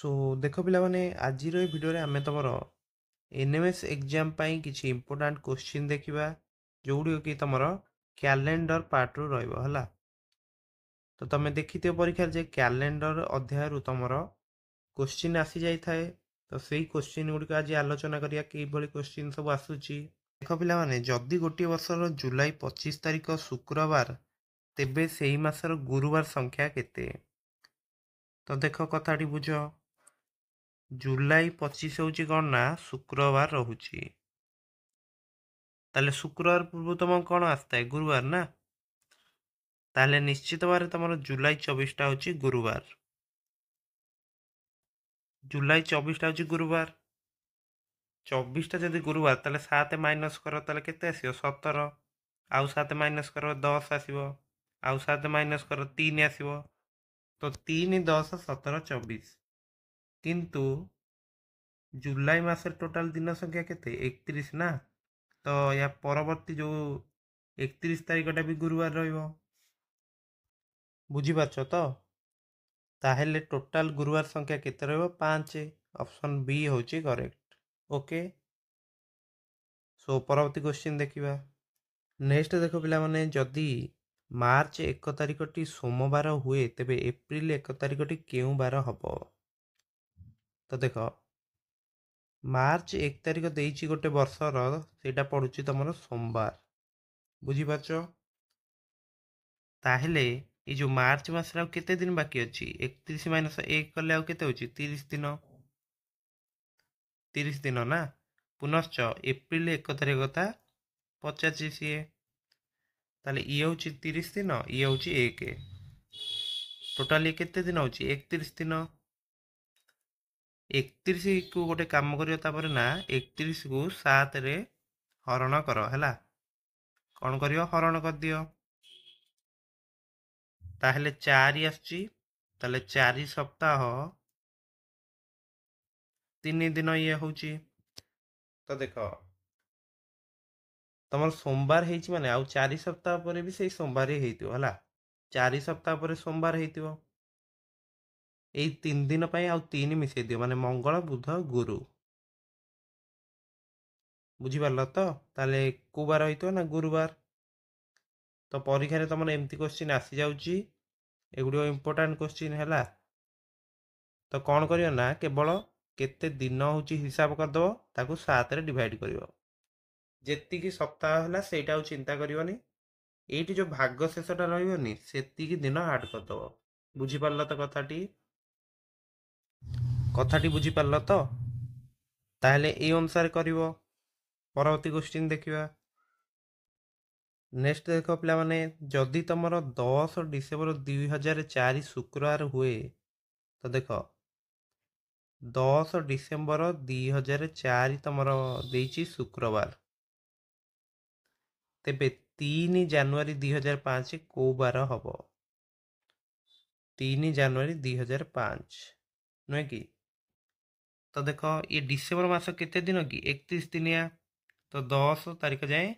सो देख पिलाने आज भिडियो आम तुम एनएमएस एग्जाम किसी इंपोर्टाट क्वेश्चन देखा जोड़ी कि तुम कैलेंडर पार्ट रु रहा तो तुम देखी परीक्षा जे कैलेंडर अध्याय रु तुम क्वेश्चन आसी जाए तो सही क्वेश्चन गुड़िक आज आलोचना करिया कि क्वेश्चन सब आसूची देख पिलाने जदि गोटे वर्षर जुलाई 25 तारिख शुक्रवार तेबे सेही मासर गुरुवार संख्या केते तो देख कथाटी बुझ जुलाई 25 हूँ कौन ना शुक्रवार रोचे ताले शुक्रवार पूर्व तुम कौन आसता है गुरुवार ना ताले निश्चित भाव तुम जुलाई 24टा हूँ गुरुवार जुलाई 24टा हूँ गुरुवार 24टा जदि गुरुवार ताले 7 माइनस कर ताले केते आसियो 17 आउ 7 माइनस कर 10 आसियो आउ 7 माइनस कर 3 आसियो तो 3 10 17 24 किंतु जुलाई मास टोटाल दिन संख्या केते 31 ना तो या परवर्ती जो 31 तारिखटा भी गुरुवार रहिबो बुझीपारछ तो ताहेले टोटाल गुरुवार संख्या केते रहइबो 5 ऑप्शन बी होची करेक्ट ओके सो परवर्ती क्वेश्चन देखिबा नेक्स्ट देखो पिला माने जदी मार्च 1 तारिखटी सोमवार हुए तेबे एप्रिल 1 तारिखटी केउ बार हबो तो देखो मार्च 1 तारिख देइची गोटे वर्षर सेटा पडुची तमरो सोमवार बुझीपारछ ताहेले ये जो मार्च मास केते दिन बाकी अच्छी 31 माइनस 1 कले आउ केते होची 30 दिन 30 दिन ना पुनश्च एप्रिल 1 तारिख कथा पचाची सीए ताले ये होची 30 दिन ये होची 1 टोटाल ये केते दिन होची 31 दिन 31 को गोटे काम करियो तापर ना 31 को 7 रे हरण करो हैला कौन करियो हरण कर दियो ताहले 4 आसची ताले 4 सप्ताह 3 दिन ये होची तो देखो तुम सोमवार है माने आउ 4 सप्ताह पर भी से सोमवार ही है 4 सप्ताह पर सोमवार है यही 3 दिन पर आउ 3 मिसई दियो माने मंगल बुध गुरु बुझीपार तो ताले को बार हो ना गुरुवार तो परीक्षा रे तुम एमती क्वेश्चन आसी जाउची एगुड़ो इंपोर्टाट क्वेश्चन है तो कौन करियो ना केवल केते दिन होची हिसाब करदो ताकू 7 रे डिवाइड करियो जेतिकी सप्ताह है सेटा चिंता करनी ये जो भाग शेषटा रही से दिन आड करदब बुझीपार तो कथाटी बुझीपार तो ताहले ए अनुसार करिवो परवर्ती क्वेश्चन देखिबा नेक्स्ट देख पिला माने जदि तुमर 10 डिसेम्बर 2004 शुक्रवार हुए तो देख 10 डिसेम्बर 2004 तुमर देइची शुक्रवार तेबे 3 जानुआरी 2005 को बार हम 3 जानुआरी 2005 नुहे कि तो देख ये डिसेम्बर मास केते दिन कि 31 दिनिया तो 10 तारिख जाए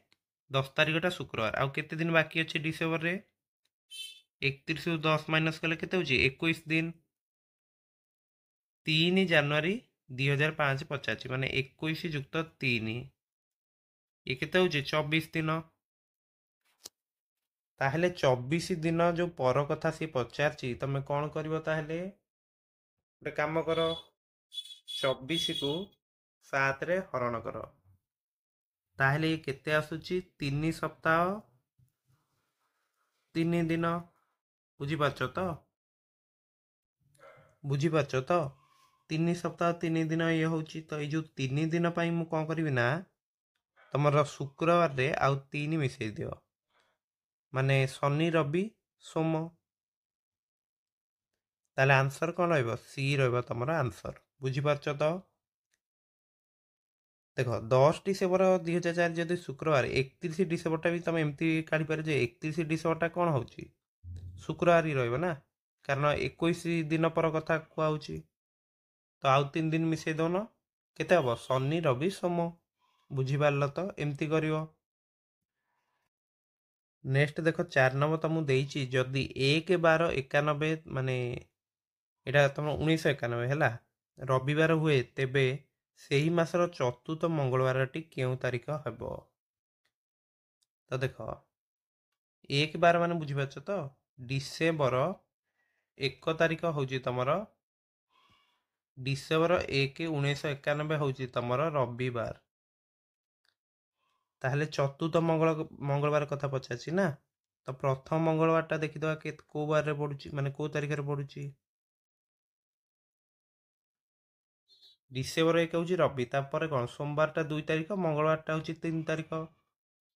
10 तारिखटा शुक्रवार आउ केते दिन बाकी अच्छे डिसेम्बर रे 31 रु 10 माइनस कले केते होची 21 दिन 3 जानुआरी 2005 पचाची माने 21 जुक्त 3 ये केते होची 24 दिन ताहले 24 दिन जो पर कथा सी पचारची तमे कौन करिवो ताहले गोटे काम कर 24 को 7 रे हरण कर ताहले ये केते आसुची 3 सप्ताह 3 दिन बुझीपारछ तो 3 सप्ताह 3 दिन ये होची तो ये जो 3 दिन पाई मु कौन करिवि ना तुमर शुक्रवार रे आउ 3 मिसई दियो माने शनि रवि सोम ताले आंसर कौन रहिबो सी रहिबो तुमर आंसर बुझीपारछ तो देख 10 डिसेम्बर 2004 जदि शुक्रवार 31 डिसेम्बरटा भी तुम एमती काढ़ी पारे जे 31 डिसेम्बरटा कौन होची शुक्रवार ही रहिबो ना कारण 21 दिन पर कथा कुआउची तो आउ 3 दिन मिसई दौन केते हम शनि रवि सोम बुझीपार तो एमती करिवो नेक्स्ट देख 4 नंबर तुमको देइची जदि 1 12 91 माने एटा तुम 1991 है ରବିବାର ହୁଏ ତେବେ ସେହି ମାସର ଚତୁର୍ଥ ମଙ୍ଗଳବାରଟି କେଉଁ ତାରିଖ ହେବ? ତ ଦେଖ 1/12 ମାନେ ବୁଝିପାରୁଛ ତ? ଡିସେମ୍ବର 1 ତାରିଖ ହେଉଛି ତମର ଡିସେମ୍ବର 1 1991 ହେଉଛି ତମର ରବିବାର। ତାହେଲେ ଚତୁର୍ଥ ମଙ୍ଗଳବାର କଥା ପଚାରିଛି ନା। ତ ପ୍ରଥମ ମଙ୍ଗଳବାରଟା ଦେଖିଦେବା କୋଉ ବାରରେ ପଡୁଛି, ମାନେ କୋଉ ତାରିଖରେ ପଡୁଛି। ଡିସେମ୍ବର 1 ହେଉଛି ରବି, ତାପରେ କ'ଣ ସୋମବାରଟା 2 ତାରିଖ, ମଙ୍ଗଳବାରଟା ହେଉଛି 3 ତାରିଖ।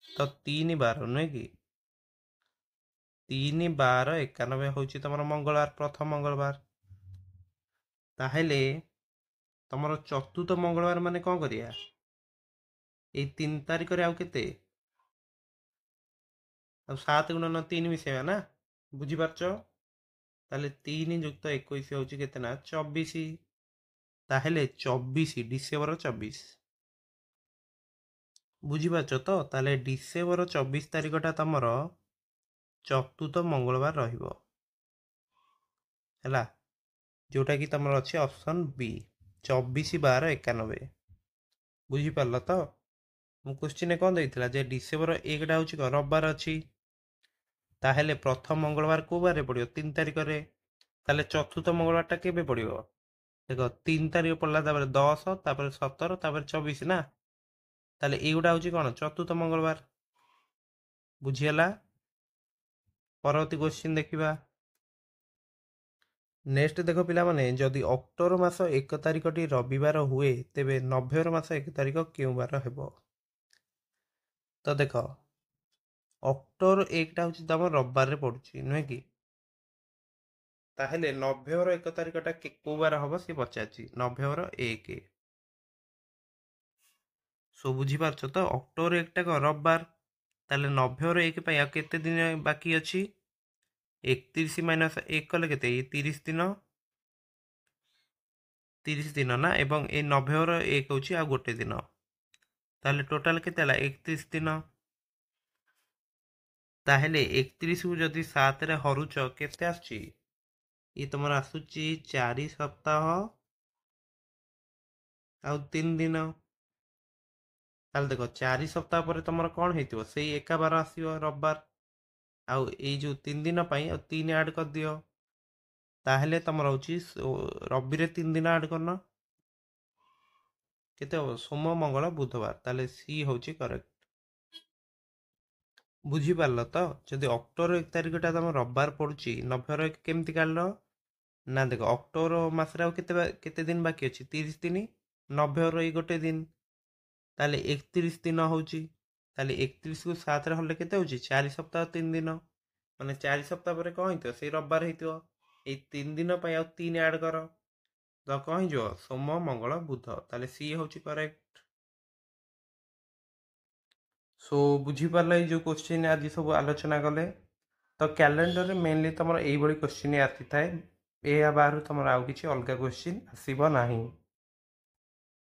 ତ 3/12 ନୁହେଁ କି? 3/12/91 ହେଉଛି ତମର ମଙ୍ଗଳବାର, ପ୍ରଥମ ମଙ୍ଗଳବାର। ତାହେଲେ ତମର ଚତୁର୍ଥ ମଙ୍ଗଳବାର ମାନେ କ'ଣ କରିବା? ଏଇ 3 ତାରିଖରେ ଆଉ କେତେ? ଆଉ 7 × 3 ମିଶେଇବା ନା, ବୁଝିପାରୁଛ? ତାହେଲେ 3 + 21 ହେଉଛି କେତେ ନା 24। ତାହେଲେ 24 ଡିସେମ୍ବର 24। ବୁଝିପାରୁଛ ତ? ତାହେଲେ ଡିସେମ୍ବର 24 ତାରିଖଟା ତମର ଚତୁର୍ଥ ମଙ୍ଗଳବାର ରହିବ, ହେଲା, ଯୋଉଟାକି ତମର ଅଛି ଅପସନ୍ ବି 24/12/91। ବୁଝିପାରିଲ ତ? ମୁଁ କୋଶ୍ଚିନ୍ରେ କ'ଣ ଦେଇଥିଲା ଯେ ଡିସେମ୍ବର 1ଟା ହେଉଛି କ'ଣ ରବିବାର ଅଛି, ତାହେଲେ ପ୍ରଥମ ମଙ୍ଗଳବାର କୋଉ ବାରରେ ପଡ଼ିବ? 3 ତାରିଖରେ। ତାହେଲେ ଚତୁର୍ଥ ମଙ୍ଗଳବାରଟା କେବେ ପଡ଼ିବ? ଦେଖ 3 ତାରିଖ ପଡ଼ିଲା, ତାପରେ 10, ତାପରେ 17, ତାପରେ 24 ନା। ତାହେଲେ ଏଇଗୁଟା ହେଉଛି କ'ଣ ଚତୁର୍ଥ ମଙ୍ଗଳବାର। ବୁଝିହେଲା? ପରବର୍ତ୍ତୀ କୋଶ୍ଚିନ୍ ଦେଖିବା। ନେକ୍ସଟ ଦେଖ ପିଲାମାନେ, ଯଦି ଅକ୍ଟୋବର ମାସ 1 ତାରିଖଟି ରବିବାର ହୁଏ ତେବେ ନଭେମ୍ବର ମାସ 1 ତାରିଖ କେଉଁ ବାର ହେବ? ତ ଦେଖ ଅକ୍ଟୋବର 1ଟା ହେଉଛି ତମ ରବିବାରରେ ପଡୁଛି ନୁହେଁ କି? ତାହେଲେ ନଭେମ୍ବର 1 ତାରିଖଟା କୋଉ ବାର ହବ ସିଏ ପଚାରିଛି, ନଭେମ୍ବର 1। ସୋ ବୁଝିପାରୁଛ ତ? ଅକ୍ଟୋବର 1ଟା କ'ଣ ରବିବାର, ତାହେଲେ ନଭେମ୍ବର 1 ପାଇଁ ଆଉ କେତେ ଦିନ ବାକି ଅଛି? 31 - 1 କଲେ କେତେ? 30 ଦିନ। 30 ଦିନ ନା, ଏବଂ এই ନଭେମ୍ବର 1 ହେଉଛି ଆଉ ଗୋଟେ ଦିନ। ତାହେଲେ ଟୋଟାଲ କେତେ ହେଲା? 31 ଦିନ। ତାହେଲେ 31କୁ ଯଦି 7ରେ ହରୁଛ କେତେ ଆସୁଛି? ଇଏ ତମର ଆସୁଛି 4 ସପ୍ତାହ ଆଉ 3 ଦିନ। ତାହେଲେ ଦେଖ 4 ସପ୍ତାହ ପରେ ତମର କ'ଣ ହେଇଥିବ? ସେଇ ଏକା ବାର ଆସିବ, ରବିବାର। ଆଉ ଏଇ ଯୋଉ 3 ଦିନ ପାଇଁ ଆଉ 3 ଆଡ୍ କରିଦିଅ, ତାହେଲେ ତମର ହେଉଛି ରବିରେ 3 ଦିନ ଆଡ୍ କରିନ, କେତେ ହବ? ସୋମ ମଙ୍ଗଳ ବୁଧବାର। ତାହେଲେ ସି ହେଉଛି କରେକ୍ଟ। ବୁଝିପାରିଲ ତ? ଯଦି ଅକ୍ଟୋବର 1 ତାରିଖଟା ତମ ରବିବାର ପଡୁଛି, ନଭେମ୍ବର 1 କେମିତି କାଢ଼ିଲ ନା? ଦେଖ ଅକ୍ଟୋବର ମାସରେ ଆଉ କେତେ ଦିନ ବାକି ଅଛି? 30 ଦିନ। ନଭେମ୍ବର 1 ଗୋଟେ ଦିନ, ତାହେଲେ 31 ଦିନ ହେଉଛି। ତାହେଲେ 31କୁ 7ରେ ହଲେ କେତେ ହେଉଛି? 4 ସପ୍ତାହ 3 ଦିନ। ମାନେ 4 ସପ୍ତାହ ପରେ କ'ଣ ହେଇଥିବ? ସେଇ ରବିବାର ହେଇଥିବ। ଏଇ 3 ଦିନ ପାଇଁ ଆଉ 3 ଆଡ୍ କର, ତ କ'ଣ ହେଇଯିବ? ସୋମ ମଙ୍ଗଳ ବୁଧ। ତାହେଲେ ସି ହେଉଛି କରେକ୍ଟ। ସୋ ବୁଝିପାରିଲ ଏଇ ଯେଉଁ କୋଶ୍ଚିନ୍ ଆଜି ସବୁ ଆଲୋଚନା କଲେ। ତ କ୍ୟାଲେଣ୍ଡରରେ ମେନଲି ତମର ଏଇଭଳି କୋଶ୍ଚିନ୍ ଆସିଥାଏ, ଏହା ବାହାରୁ ତମର ଆଉ କିଛି ଅଲଗା କୋଶ୍ଚିନ୍ ଆସିବ ନାହିଁ।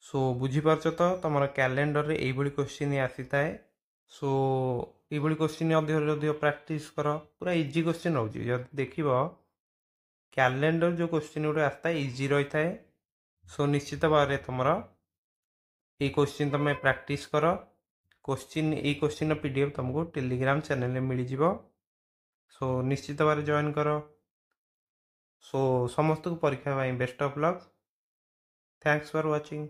ସୋ ବୁଝିପାରୁଛ ତ? ତମର କ୍ୟାଲେଣ୍ଡରରେ ଏଇଭଳି କୋଶ୍ଚିନ୍ ଆସିଥାଏ। ସୋ ଏଇଭଳି କୋଶ୍ଚିନ୍ ଅଧିକରୁ ଅଧିକ ପ୍ରାକ୍ଟିସ୍ କର, ପୁରା ଇଜି କୋଶ୍ଚିନ୍ ରହୁଛି। ଯଦି ଦେଖିବ କ୍ୟାଲେଣ୍ଡର ଯେଉଁ କୋଶ୍ଚିନ୍ ଗୁଡ଼ା ଆସିଥାଏ ଇଜି ରହିଥାଏ। ସୋ ନିଶ୍ଚିତ ଭାବରେ ତମର এই କୋଶ୍ଚିନ୍ ତମେ ପ୍ରାକ୍ଟିସ୍ କର। ଏଇ କୋଶ୍ଚିନ୍ର PDF ତୁମକୁ ଟେଲିଗ୍ରାମ ଚ୍ୟାନେଲରେ ମିଳିଯିବ। ସୋ ନିଶ୍ଚିତ ଭାବରେ ଜଏନ୍ କର। ସୋ ସମସ୍ତଙ୍କୁ ପରୀକ୍ଷା ପାଇଁ best of luck. Thanks for watching.